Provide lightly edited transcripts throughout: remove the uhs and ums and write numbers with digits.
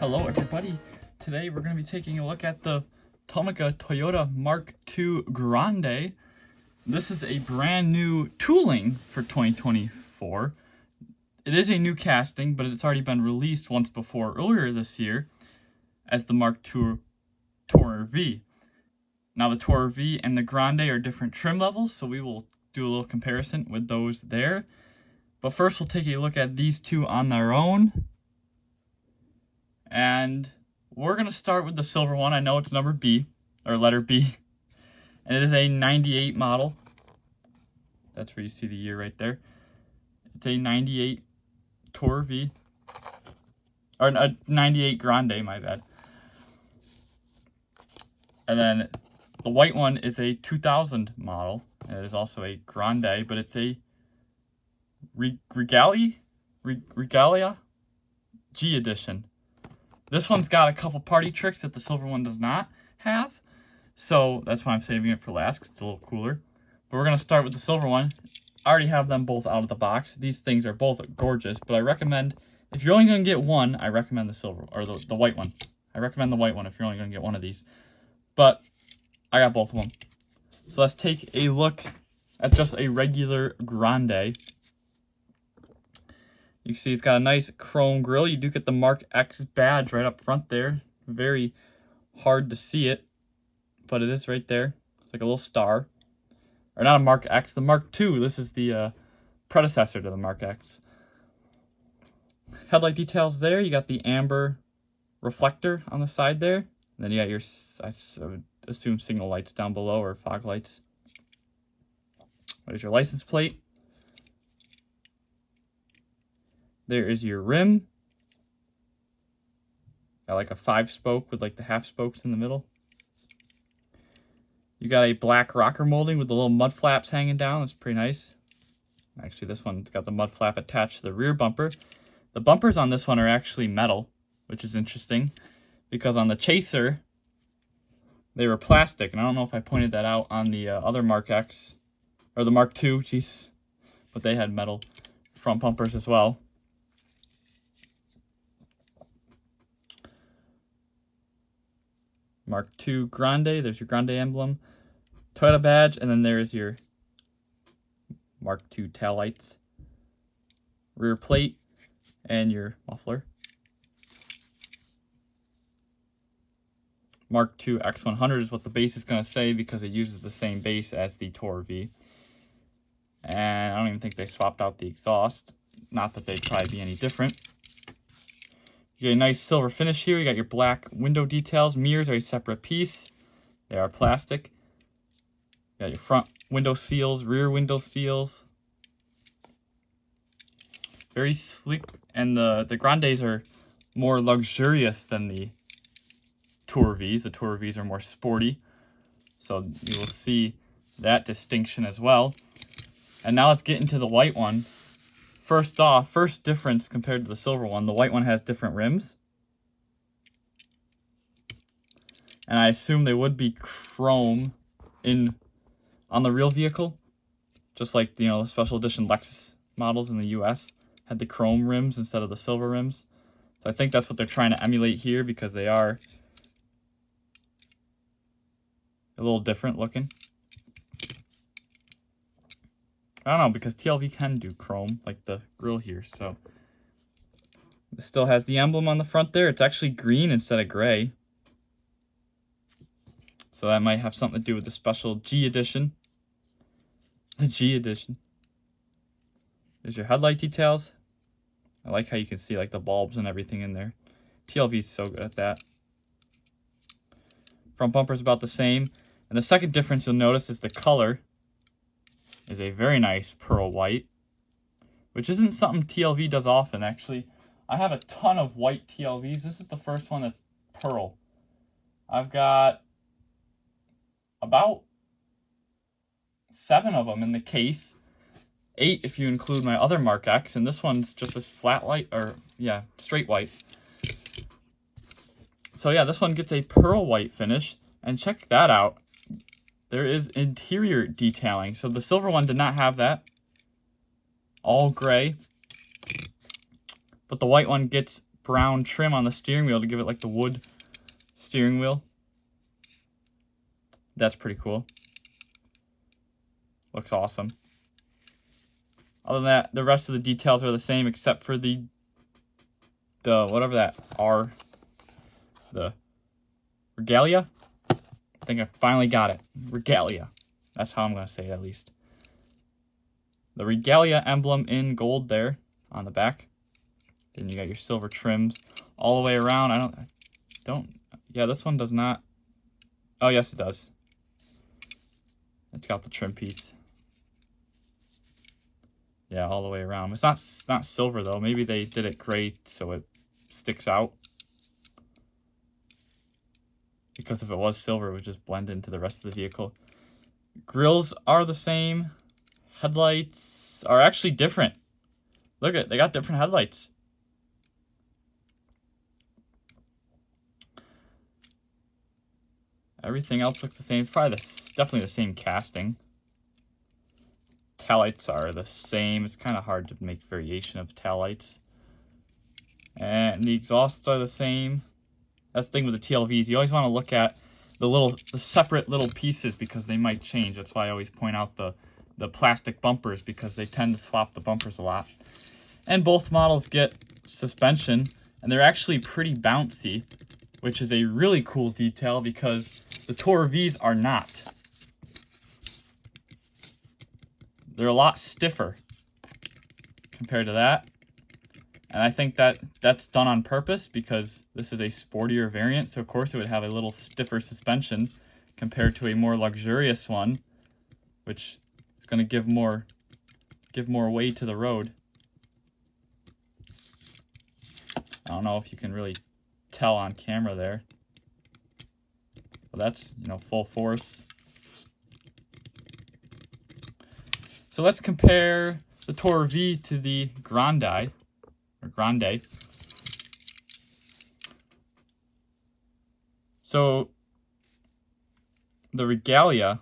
Hello everybody, today we're going to be taking a look at the Toyota Mark II Grande. This is a brand new tooling for 2024. It is a new casting, but it's already been released once before earlier this year as the Mark II Tourer V. Now the Tourer V and the Grande are different trim levels, so we will do a little comparison with those there. But first we'll take a look at these two on their own. And we're going to start with the silver one. I know it's number B, or letter B. And it is a 98 model. That's where you see the year right there. It's a 98 Tourer V. Or a 98 Grande, my bad. And then the white one is a 2000 model. And it is also a Grande, but it's a Regalia G edition. This one's got a couple party tricks that the silver one does not have. So that's why I'm saving it for last, because it's a little cooler. But we're going to start with the silver one. I already have them both out of the box. These things are both gorgeous, but I recommend, if you're only going to get one, I recommend the silver, or the white one. I recommend the white one if you're only going to get one of these. But I got both of them. So let's take a look at just a regular Grande. You can see it's got a nice chrome grille. You do get the Mark X badge right up front there. Very hard to see it, but it is right there. It's like a little star. Or not a Mark X, the Mark II. This is the predecessor to the Mark X. Headlight details there. You got the amber reflector on the side there. And then you got your, I assume, signal lights down below, or fog lights. There's your license plate. There is your rim. Got like a 5-spoke with like the half spokes in the middle. You got a black rocker molding with the little mud flaps hanging down. It's pretty nice. Actually, this one's got the mud flap attached to the rear bumper. The bumpers on this one are actually metal, which is interesting, because on the Chaser, they were plastic. And I don't know if I pointed that out on the other Mark X, or the Mark II, Jesus. But they had metal front bumpers as well. Mark II Grande, there's your Grande emblem, Toyota badge, and then there's your Mark II tail lights, rear plate, and your muffler. Mark II X-100 is what the base is going to say, because it uses the same base as the Tourer V. And I don't even think they swapped out the exhaust. Not that they'd probably be any different. You get a nice silver finish here. You got your black window details. Mirrors are a separate piece. They are plastic. You got your front window seals, rear window seals. Very sleek. And the Grandes are more luxurious than the Tourer Vs. The Tourer Vs are more sporty. So you will see that distinction as well. And now let's get into the white one. First off, first difference compared to the silver one, the white one has different rims. And I assume they would be chrome on the real vehicle. Just like, the special edition Lexus models in the US had the chrome rims instead of the silver rims. So I think that's what they're trying to emulate here, because they are a little different looking. I don't know, because TLV can do chrome, like the grille here, so. It still has the emblem on the front there. It's actually green instead of gray. So that might have something to do with the special G edition. The G edition. There's your headlight details. I like how you can see like the bulbs and everything in there. TLV is so good at that. Front bumper's about the same. And the second difference you'll notice is the color. Is a very nice pearl white, which isn't something TLV does often, actually. I have a ton of white TLVs. This is the first one that's pearl. I've got about 7 of them in the case. 8 if you include my other Mark X, and this one's just this flat light, or yeah, straight white. So yeah, this one gets a pearl white finish, and check that out. There is interior detailing. So the silver one did not have that. All gray. But the white one gets brown trim on the steering wheel to give it like the wood steering wheel. That's pretty cool. Looks awesome. Other than that, the rest of the details are the same except for the whatever that R, the regalia. I think I finally got it. Regalia. That's how I'm going to say it, at least. The regalia emblem in gold there on the back. Then you got your silver trims all the way around. Yeah, this one does not. Oh, yes, it does. It's got the trim piece. Yeah, all the way around. It's not silver, though. Maybe they did it gray so it sticks out. Because if it was silver, it would just blend into the rest of the vehicle. Grills are the same. Headlights are actually different. Look at, they got different headlights. Everything else looks the same. It's probably definitely the same casting. Taillights are the same. It's kind of hard to make variation of taillights. And the exhausts are the same. That's the thing with the TLVs. You always want to look at the separate little pieces because they might change. That's why I always point out the plastic bumpers because they tend to swap the bumpers a lot. And both models get suspension, and they're actually pretty bouncy, which is a really cool detail because the TLVs are not. They're a lot stiffer compared to that. And I think that's done on purpose because this is a sportier variant. So, of course, it would have a little stiffer suspension compared to a more luxurious one, which is going to give more weight to the road. I don't know if you can really tell on camera there. But that's, full force. So let's compare the TLV to the Grande. So the Regalia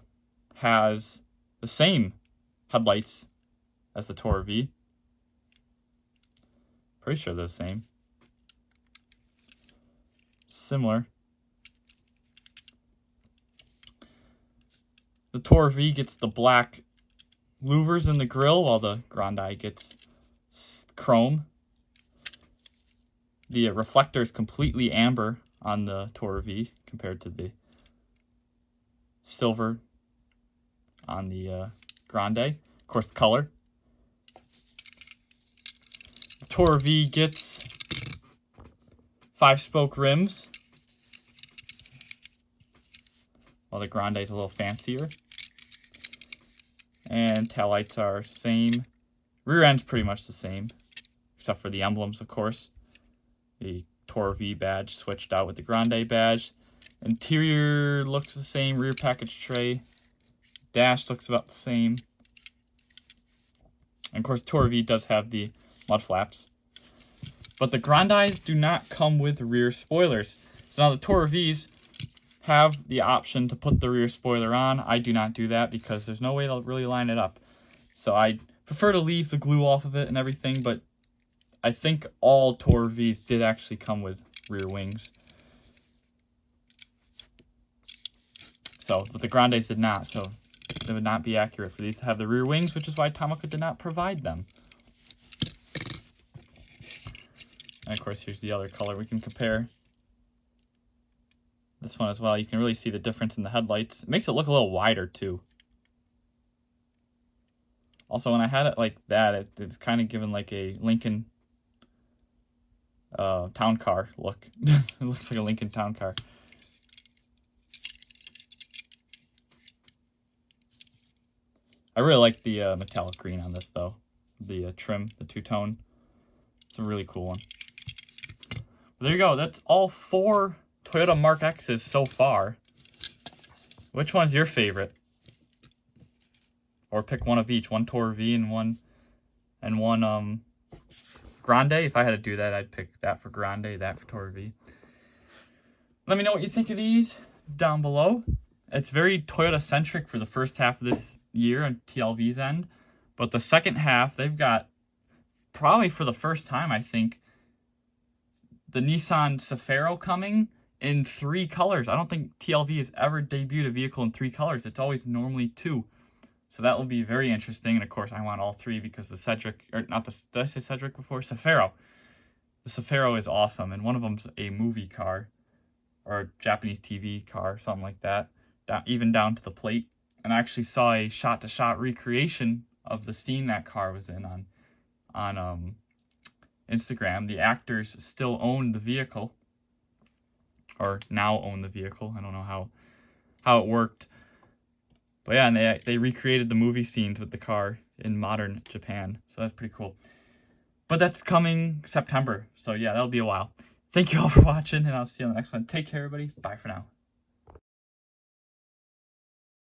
has the same headlights as the TLV. Pretty sure they're the same. Similar. The TLV gets the black louvers in the grille while the Grande gets chrome. The reflector is completely amber on the TLV compared to the silver on the Grande. Of course, the color. The TLV gets 5-spoke rims, while the Grande is a little fancier. And taillights are same. Rear end's pretty much the same, except for the emblems, of course. The TLV badge switched out with the Grande badge. Interior looks the same. Rear package tray. Dash looks about the same. And of course, TLV does have the mud flaps. But the Grandes do not come with rear spoilers. So now the TLVs have the option to put the rear spoiler on. I do not do that because there's no way to really line it up. So I prefer to leave the glue off of it and everything, but I think all TLVs did actually come with rear wings. But the Grandes did not, so it would not be accurate for these to have the rear wings, which is why Tomica did not provide them. And of course, here's the other color we can compare. This one as well. You can really see the difference in the headlights. It makes it look a little wider too. Also, when I had it like that, it's kind of given like a Lincoln town car look. It looks like a Lincoln town car. I really like the metallic green on this though. The trim, the two-tone. It's a really cool one. But there you go. That's all 4 Toyota Mark X's so far. Which one's your favorite? Or pick one of each. One TLV and one Grande. If I had to do that, I'd pick that for Grande, that for TLV. Let me know what you think of these down below. It's very Toyota-centric for the first half of this year on TLV's end. But the second half, they've got, probably for the first time, I think, the Nissan Safari coming in 3 colors. I don't think TLV has ever debuted a vehicle in 3 colors. It's always normally 2. So that will be very interesting. And of course, I want all 3 because the Cedric, or not the, did I say Cedric before? Safari. The Safari is awesome. And one of them's a movie car or a Japanese TV car, something like that. Even down to the plate. And I actually saw a shot-to-shot recreation of the scene that car was in on Instagram. The actors still own the vehicle, or now own the vehicle. I don't know how it worked, but yeah, and they recreated the movie scenes with the car in modern Japan, so that's pretty cool. But that's coming September, so yeah, that'll be a while. Thank you all for watching, and I'll see you on the next one. Take care, everybody. Bye for now.